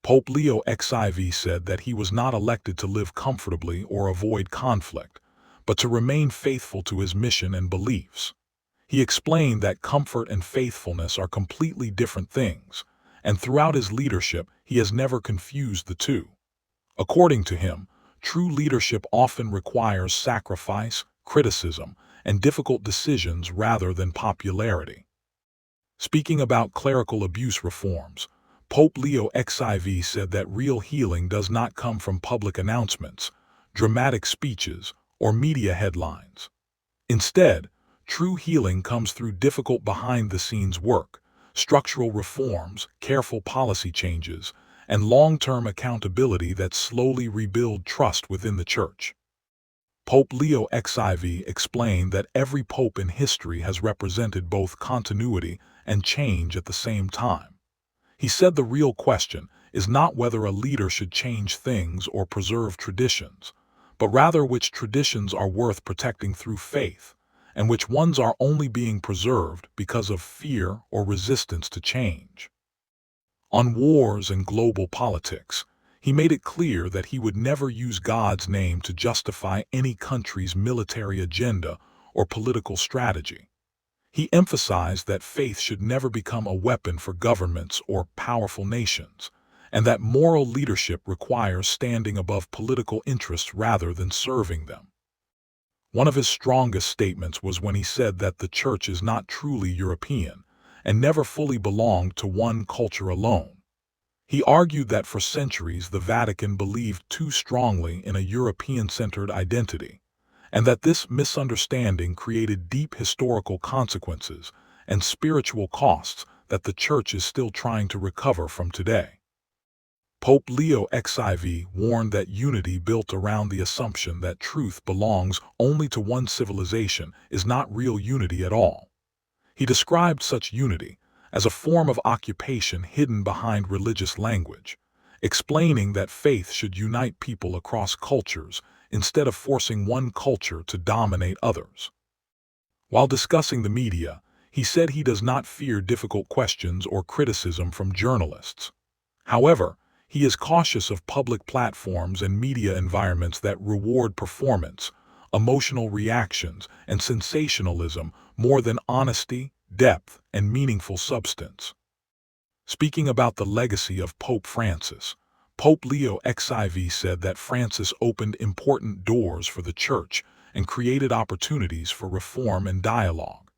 Pope Leo XIV said that he was not elected to live comfortably or avoid conflict, but to remain faithful to his mission and beliefs. He explained that comfort and faithfulness are completely different things, and throughout his leadership he has never confused the two. According to him, true leadership often requires sacrifice, criticism, and difficult decisions rather than popularity. Speaking about clerical abuse reforms, Pope Leo XIV said that real healing does not come from public announcements, dramatic speeches, or media headlines. Instead, true healing comes through difficult behind-the-scenes work, structural reforms, careful policy changes, and long-term accountability that slowly rebuild trust within the Church. Pope Leo XIV explained that every pope in history has represented both continuity and change at the same time. He said the real question is not whether a leader should change things or preserve traditions, but rather which traditions are worth protecting through faith, and which ones are only being preserved because of fear or resistance to change. On wars and global politics, he made it clear that he would never use God's name to justify any country's military agenda or political strategy. He emphasized that faith should never become a weapon for governments or powerful nations, and that moral leadership requires standing above political interests rather than serving them. One of his strongest statements was when he said that the Church is not truly European and never fully belonged to one culture alone. He argued that for centuries the Vatican believed too strongly in a European-centered identity, and that this misunderstanding created deep historical consequences and spiritual costs that the Church is still trying to recover from today. Pope Leo XIV warned that unity built around the assumption that truth belongs only to one civilization is not real unity at all. He described such unity as a form of occupation hidden behind religious language, explaining that faith should unite people across cultures instead of forcing one culture to dominate others. While discussing the media, he said he does not fear difficult questions or criticism from journalists. However, he is cautious of public platforms and media environments that reward performance, emotional reactions, and sensationalism more than honesty, depth, and meaningful substance. Speaking about the legacy of Pope Francis, Pope Leo XIV said that Francis opened important doors for the Church and created opportunities for reform and dialogue.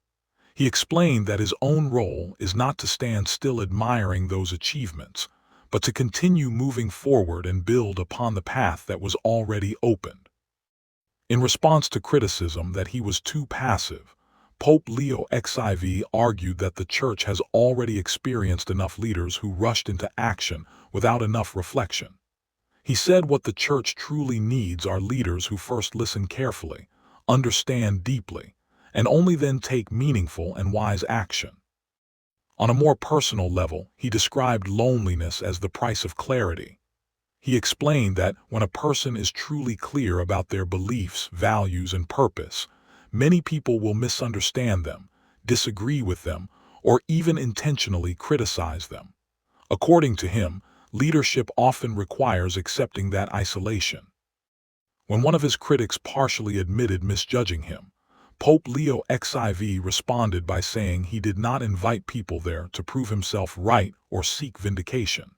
He explained that his own role is not to stand still admiring those achievements, but to continue moving forward and build upon the path that was already opened. In response to criticism that he was too passive, Pope Leo XIV argued that the Church has already experienced enough leaders who rushed into action without enough reflection. He said what the Church truly needs are leaders who first listen carefully, understand deeply, and only then take meaningful and wise action. On a more personal level, he described loneliness as the price of clarity. He explained that when a person is truly clear about their beliefs, values, and purpose, many people will misunderstand them, disagree with them, or even intentionally criticize them. According to him, leadership often requires accepting that isolation. When one of his critics partially admitted misjudging him, Pope Leo XIV responded by saying he did not invite people there to prove himself right or seek vindication.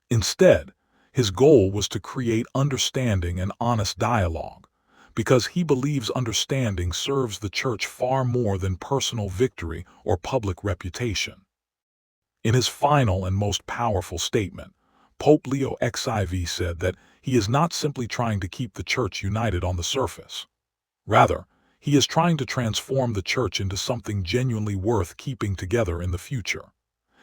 Instead, his goal was to create understanding and honest dialogue, because he believes understanding serves the Church far more than personal victory or public reputation. In his final and most powerful statement, Pope Leo XIV said that he is not simply trying to keep the Church united on the surface. Rather, he is trying to transform the Church into something genuinely worth keeping together in the future.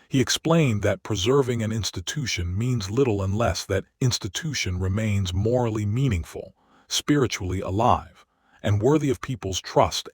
He explained that preserving an institution means little unless that institution remains morally meaningful, spiritually alive, and worthy of people's trust